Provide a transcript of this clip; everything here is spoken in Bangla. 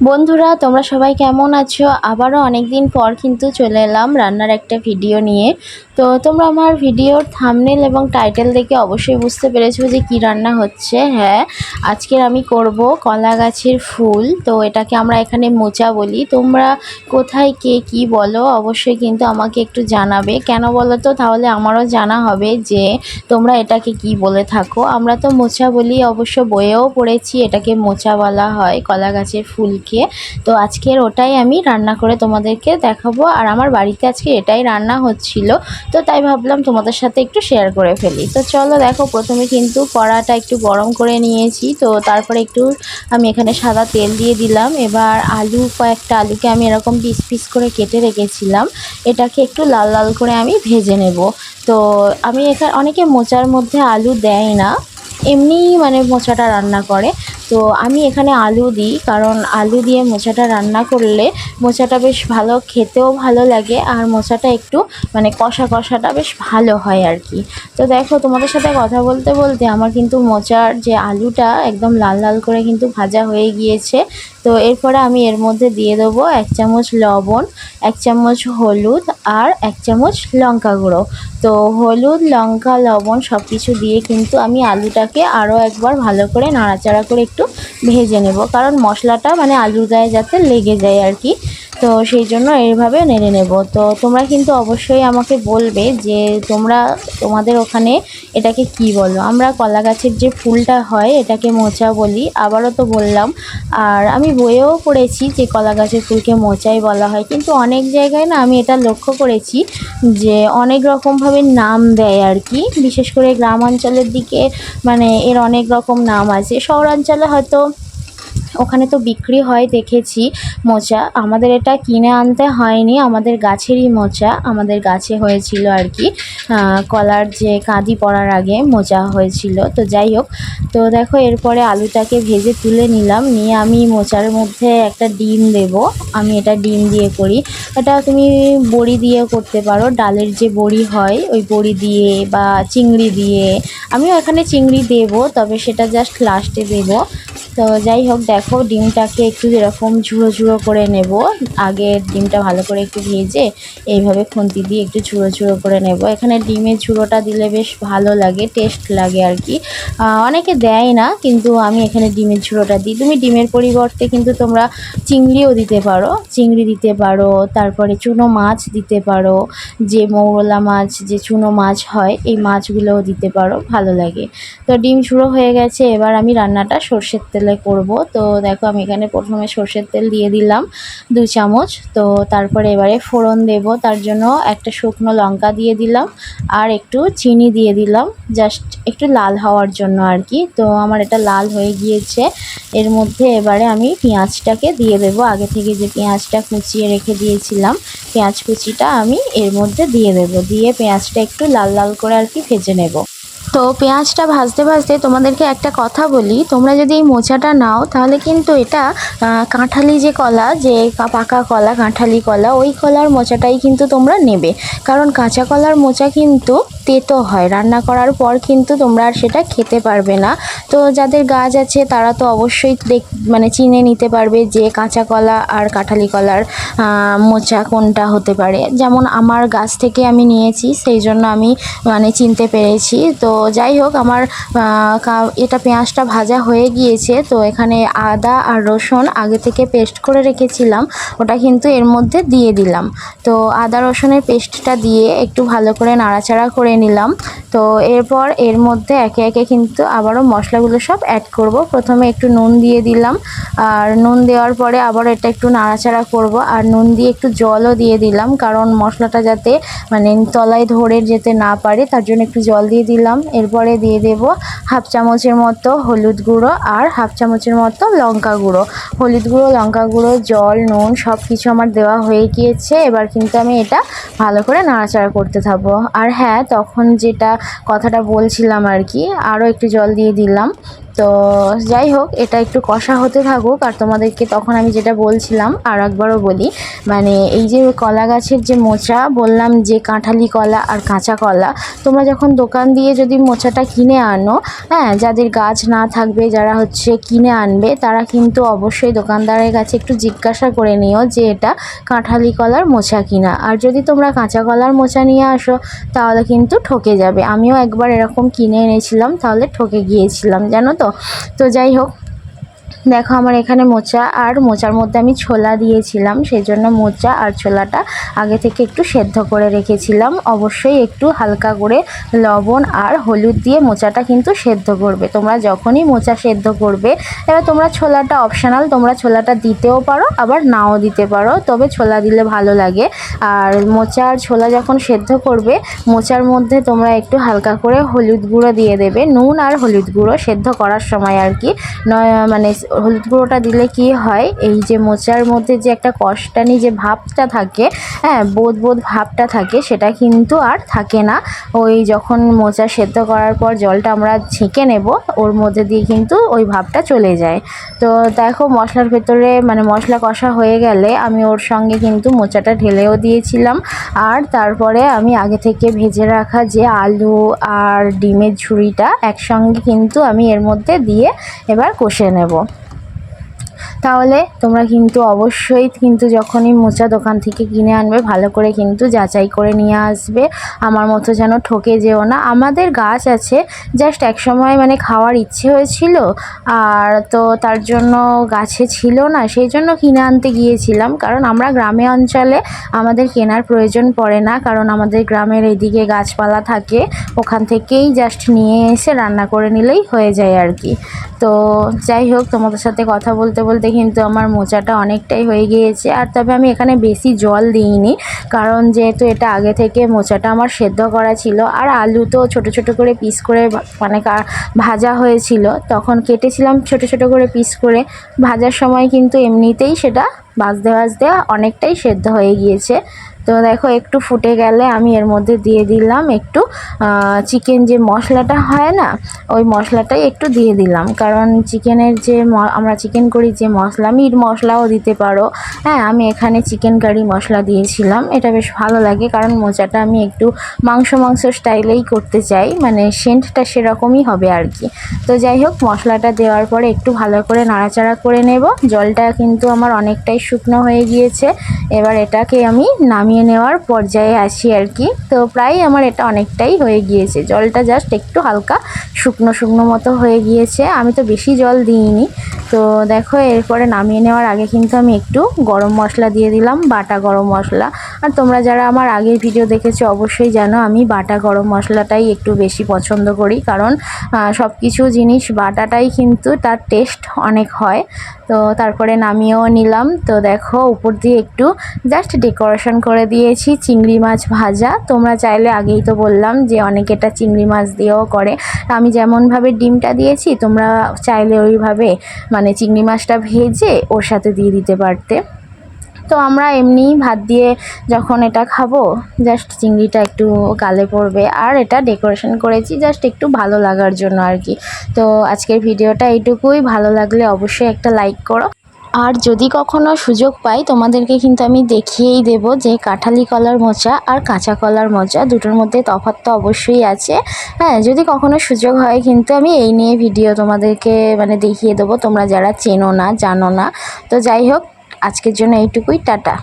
বন্ধুরা তোমরা সবাই কেমন আছো? আবারও অনেক দিন পর কিন্তু চলে এলাম রান্নার একটা ভিডিও নিয়ে। তো তোমরা আমার ভিডিওর থাম্বনেল এবং টাইটেল দেখে অবশ্যই বুঝতে পেরেছো যে কি রান্না হচ্ছে। হ্যাঁ, আজকের আমি করব কলা গাছের ফুল। তো এটাকে আমরা এখানে মোচা বলি। তোমরা কোথায় কে কি বলো অবশ্যই কিন্তু আমাকে একটু জানাবে। কেন বলো তো, তাহলে আমারও জানা হবে যে তোমরা এটাকে কি বলে থাকো। আমরা তো মোচা বলি, অবশ্য বইয়েও পড়েছি এটাকে মোচা বলা হয় কলা গাছের ফুলকে। তো আজকের ওটাই আমি রান্না করে তোমাদেরকে দেখাবো। আর আমার বাড়িতে আজকে এটাই রান্না হচ্ছিল, তো তাই ভাবলাম তোমাদের সাথে একটু শেয়ার করে ফেলি। তো চলো দেখো, প্রথমে কিন্তু কড়াটা একটু গরম করে নিয়েছি। তো তারপরে একটু আমি এখানে সাদা তেল দিয়ে দিলাম। এবার কয়েকটা আলুকে আমি এরকম পিস পিস করে কেটে রেখেছিলাম, এটাকে একটু লাল লাল করে আমি ভেজে নেব। তো আমি এখানে অনেকে মোচার মধ্যে আলু দেয় না, এমনিই মানে মোচাটা রান্না করে। তো আমি এখানে আলু দিই, কারণ আলু দিয়ে মোচাটা রান্না করলে মোচাটা বেশ ভালো, খেতেও ভালো লাগে, আর মোচাটা একটু মানে কষা কষাটা বেশ ভালো হয় আর কি। তো দেখো, তোমাদের সাথে কথা বলতে বলতে আমার কিন্তু মোচার যে আলুটা একদম লাল লাল করে কিন্তু ভাজা হয়ে গিয়েছে। তো এরপরে আমি এর মধ্যে দিয়ে দেবো 1 চামচ লবণ, 1 চামচ হলুদ, আর 1 চামচ লঙ্কা গুঁড়ো। তো হলুদ, লঙ্কা, লবণ সব কিছু দিয়ে কিন্তু আমি আলুটাকে আরও একবার ভালো করে নাড়াচাড়া করে একটু ভেজে নেব, কারণ মশলাটা মানে আলুর গায়ে যাতে লেগে যায় আর কি। তো সেই জন্য এইভাবে নেড়ে নেব। তো তোমরা কিন্তু অবশ্যই আমাকে বলবে যে তোমাদের ওখানে এটাকে কি বলো। আমরা কলা গাছের যে ফুলটা হয় এটাকে মোচা বলি, আবারও তো বললাম। আর আমি বইয়েও পড়েছি যে কলা গাছের ফুলকে মোচাই বলা হয়, কিন্তু অনেক জায়গায় না আমি এটা লক্ষ্য করেছি যে অনেক রকমভাবে নাম দেয় আর কি। বিশেষ করে গ্রামাঞ্চলের দিকে মানে এর অনেক রকম নাম আছে। শহরাঞ্চলে হয়তো ওখানে তো বিক্রি হয় দেখেছি মোচা, আমাদের এটা কিনে আনতে হয়নি, আমাদের গাছেরই মোচা, আমাদের গাছে হয়েছিল আর কি। কলার যে কাঁদি পড়ার আগে মোচা হয়েছিল। তো যাই হোক, তো দেখো এরপরে আলুটাকে ভেজে তুলে নিলাম, নিয়ে আমি মোচার মধ্যে একটা ডিম দেব। আমি এটা ডিম দিয়ে করি, এটা তুমি বড়ি দিয়েও করতে পারো, ডালের যে বড়ি হয় ওই বড়ি দিয়ে, বা চিংড়ি দিয়ে। আমিও এখানে চিংড়ি দেব, তবে সেটা জাস্ট লাস্টে দেব। তো যাই হোক, দেখো ডিমটাকে একটু এরকম ঝুড়ো ঝুড়ো করে নেব। আগে ডিমটা ভালো করে একটু ভেজে এইভাবে খুন্তি দিয়ে একটু ঝুড়ো ঝুড়ো করে নেব। এখানে ডিমের ঝুড়োটা দিলে বেশ ভালো লাগে, টেস্ট লাগে আর কি। অনেকে দেয় না, কিন্তু আমি এখানে ডিমের ঝুড়োটা দিই। তুমি ডিমের পরিবর্তে কিন্তু তোমরা চিংড়িও দিতে পারো, চিংড়ি দিতে পারো, তারপরে চুনো মাছ দিতে পারো, যে মৌরলা মাছ, যে চুনো মাছ হয় এই মাছগুলোও দিতে পারো, ভালো লাগে। তো ডিম ঝুড়ো হয়ে গেছে, এবার আমি রান্নাটা সর্ষের তেলে করব। তো দেখো আমি এখানে প্রথমে সর্ষের তেল দিয়ে দিলাম 2 চামচ। তো তারপরে এবারে ফোড়ন দেব, তার জন্য একটা শুকনো লঙ্কা দিয়ে দিলাম, আর একটু চিনি দিয়ে দিলাম, জাস্ট একটু লাল হওয়ার জন্য আর কি। তো আমার এটা লাল হয়ে গিয়েছে। এর মধ্যে এবারে আমি পেঁয়াজটাকে দিয়ে দেব, আগে থেকে যে পেঁয়াজটা কুচিয়ে রেখে দিয়েছিলাম পেঁয়াজ কুচিটা আমি এর মধ্যে দিয়ে দেব, দিয়ে পেঁয়াজটা একটু লাল লাল করে আর কি ভেজে নেব। তো পেঁয়াজটা ভাজতে ভাজতে তোমাদেরকে একটা কথা বলি, তোমরা যদি এই মোচাটা নাও তাহলে কিন্তু এটা কাঁঠালি যে কলা, যে পাকা কলা, কাঁঠালি কলা, ওই কলার মোচাটাই কিন্তু তোমরা নেবে। কারণ কাঁচা কলার মোচা কিন্তু তেতো হয়, রান্না করার পর কিন্তু তোমরা আর সেটা খেতে পারবে না। তো যাদের গাছ আছে তারা তো অবশ্যই মানে চিনে নিতে পারবে যে কাঁচা কলা আর কাঁঠালি কলার মোচা কোনটা হতে পারে। যেমন আমার গাছ থেকে আমি নিয়েছি, সেই জন্য আমি মানে চিনতে পেরেছি। তো যাই হোক, আমার এটা পেঁয়াজটা ভাজা হয়ে গিয়েছে। তো এখানে আদা আর রসুন আগে থেকে পেস্ট করে রেখেছিলাম, ওটা কিন্তু এর মধ্যে দিয়ে দিলাম। তো আদা রসুনের পেস্টটা দিয়ে একটু ভালো করে নাড়াচাড়া করে নিলাম। তো এরপর এর মধ্যে একে একে কিন্তু আবারও মশলাগুলো সব অ্যাড করব। প্রথমে একটু নুন দিয়ে দিলাম, আর নুন দেওয়ার পরে আবার এটা একটু নাড়াচাড়া করব, আর নুন দিয়ে একটু জলও দিয়ে দিলাম, কারণ মশলাটা যাতে মানে তলায় ধরে যেতে না পারে, তার জন্য একটু জল দিয়ে দিলাম। এরপরে দিয়ে দেব 1/2 চামচের মতো হলুদ গুঁড়ো, আর 1/2 চামচের মতো লঙ্কা গুঁড়ো। হলুদ গুঁড়ো, লঙ্কা গুঁড়ো, জল, নুন সব কিছু আমার দেওয়া হয়ে গিয়েছে। এবার কিন্তু আমি এটা ভালো করে নাড়াচাড়া করতে থাকবো। আর হ্যাঁ, তখন যেটা কথাটা বলছিলাম আর কি, আরও একটু জল দিয়ে দিলাম। তো যাই হোক, এটা একটু কষা হতে থাকুক। আর তোমাদেরকে তখন আমি যেটা বলছিলাম আর একবারও বলি, মানে এই যে কলা গাছের যে মোচা বললাম, যে কাঁঠালি কলা আর কাঁচা কলা, তোমরা যখন দোকান দিয়ে যদি মোচাটা কিনে আনো, হ্যাঁ, যাদের গাছ না থাকবে, যারা হচ্ছে কিনে আনবে, তারা কিন্তু অবশ্যই দোকানদারের কাছে একটু জিজ্ঞাসা করে নিও যে এটা কাঁঠালি কলার মোচা কিনা। আর যদি তোমরা কাঁচা কলার মোচা নিয়ে আসো তাহলে কিন্তু ঠকে যাবে। আমিও একবার এরকম কিনে এনেছিলাম, তাহলে ঠকে গিয়েছিলাম জানো তো। তো যাই হোক, দেখো আমার এখানে মোচা, আর মোচার মধ্যে আমি ছোলা দিয়েছিলাম, সেই জন্য মোচা আর ছোলাটা আগে থেকে একটু সেদ্ধ করে রেখেছিলাম। অবশ্যই একটু হালকা করে লবণ আর হলুদ দিয়ে মোচাটা কিন্তু সেদ্ধ করবে। তোমরা যখনই মোচা সেদ্ধ করবে, এবার তোমরা ছোলাটা অপশনাল, তোমরা ছোলাটা দিতেও পারো আবার নাও দিতে পারো, তবে ছোলা দিলে ভালো লাগে। আর মোচা আর ছোলা যখন সেদ্ধ করবে, মোচার মধ্যে তোমরা একটু হালকা করে হলুদ গুঁড়ো দিয়ে দেবে, নুন আর হলুদ গুঁড়ো সেদ্ধ করার সময় আর কি। মানে হলুদ গুঁড়োটা দিলে কি হয়, এই যে মোচার মধ্যে যে একটা কষটানি যে ভাবটা থাকে, হ্যাঁ, বোধ ভাবটা থাকে, সেটা কিন্তু আর থাকে না। ওই যখন মোচা সেদ্ধ করার পর জলটা আমরা ছেঁকে নেব, ওর মধ্যে দিয়ে কিন্তু ওই ভাবটা চলে যায়। তো দেখো মশলার ভেতরে মানে মশলা কষা হয়ে গেলে আমি ওর সঙ্গে কিন্তু মোচাটা ঢেলেও দিয়েছিলাম। আর তারপরে আমি আগে থেকে ভেজে রাখা যে আলু আর ডিমের ঝুড়িটা একসঙ্গে কিন্তু আমি এর মধ্যে দিয়ে এবার কষে নেব। তাহলে তোমরা কিন্তু অবশ্যই কিন্তু যখনই মোচা দোকান থেকে কিনে আনবে, ভালো করে কিন্তু যাচাই করে নিয়ে আসবে। আমার মতো যেন ঠকে যেও না। আমাদের গাছ আছে, জাস্ট এক সময় মানে খাওয়ার ইচ্ছে হয়েছিল, আর তো তার জন্য গাছে ছিল না, সেই জন্য কিনে আনতে গিয়েছিলাম। কারণ আমরা গ্রামে অঞ্চলে আমাদের কেনার প্রয়োজন পড়ে না, কারণ আমাদের গ্রামের এদিকে গাছপালা থাকে, ওখান থেকেই জাস্ট নিয়ে এসে রান্না করে নিলেই হয়ে যায় আর কি। তো যাই হোক, তোমাদের সাথে কথা বলতে বলতে কিন্তু আমার মোচাটা অনেকটাই হয়ে গিয়েছে। আর তবে আমি এখানে বেশি জল দিইনি, কারণ যেহেতু এটা আগে থেকে মোচাটা আমার সেদ্ধ করা ছিল, আর আলু তো ছোট ছোট করে পিস করে মানে ভাজা হয়েছিল, তখন কেটেছিলাম ছোট ছোট করে পিস করে। ভাজার সময় কিন্তু এমনিতেই সেটা ভাজতে ভাজতে অনেকটাই সেদ্ধ হয়ে গিয়েছে। তো দেখো একটু ফুটে গেলে আমি এর মধ্যে দিয়ে দিলাম একটু চিকেন যে মশলাটা হয় না, ওই মশলাটাই একটু দিয়ে দিলাম। কারণ চিকেনের যে আমরা চিকেন করি যে মশলা, মিট মশলাও দিতে পারো, হ্যাঁ, আমি এখানে চিকেন কারি মশলা দিয়েছিলাম। এটা বেশ ভালো লাগে, কারণ মোচাটা আমি একটু মাংস স্টাইলেই করতে চাই, মানে সেন্টটা সেরকমই হবে আর কি। তো যাই হোক, মশলাটা দেওয়ার পরে একটু ভালো করে নাড়াচাড়া করে নেব। জলটা কিন্তু আমার অনেকটাই শুকনো হয়ে গিয়েছে, এবার এটাকে আমি নামিয়ে নেওয়ার পর্যায়ে আসি আর কি। তো প্রায় আমার এটা অনেকটাই হয়ে গিয়েছে, জলটা জাস্ট একটু হালকা শুকনো মতো হয়ে গিয়েছে, আমি তো বেশি জল দিইনি। তো দেখো এরপরে নামিয়ে নেওয়ার আগে কিন্তু আমি একটু গরম মশলা দিয়ে দিলাম, বাটা গরম মশলা। আর তোমরা যারা আমার আগের ভিডিও দেখেছো অবশ্যই জানো আমি বাটা গরম মশলাটাই একটু বেশি পছন্দ করি, কারণ সব কিছু জিনিস বাটাটাই কিন্তু তার টেস্ট অনেক হয়। তো তারপরে নামিয়েও নিলাম। তো দেখো উপর দিয়ে একটু জাস্ট ডেকোরেশন করে দিয়েছি চিংড়ি মাছ ভাজা। তোমরা চাইলে, আগেই তো বললাম যে অনেকে এটা চিংড়ি মাছ দিয়েও করে, আমি যেমনভাবে ডিমটা দিয়েছি তোমরা চাইলে ওইভাবে মানে চিংড়ি মাছটা ভেজে ওর সাথে দিয়ে দিতে পারতে। তো আমরা এমনিই ভাত দিয়ে যখন এটা খাবো, জাস্ট চিংড়িটা একটু গালে পড়বে, আর এটা ডেকোরেশন করেছি জাস্ট একটু ভালো লাগার জন্য আর কি। তো আজকের ভিডিওটা এইটুকুই, ভালো লাগলে অবশ্যই একটা লাইক করো। আর যদি কখনো সুযোগ পাই তোমাদেরকে কিন্তু আমি দেখিয়েই দেব যে কাঁঠালি কলার মোচা আর কাঁচা কলার মোচা দুটোর মধ্যে তফাৎ তো অবশ্যই আছে। হ্যাঁ, যদি কখনো সুযোগ হয় কিন্তু আমি এই নিয়ে ভিডিও তোমাদেরকে মানে দেখিয়ে দেবো, তোমরা যারা চেনো না জানো না। তো যাই হোক, আজকের জন্য এইটুকুই, টাটা।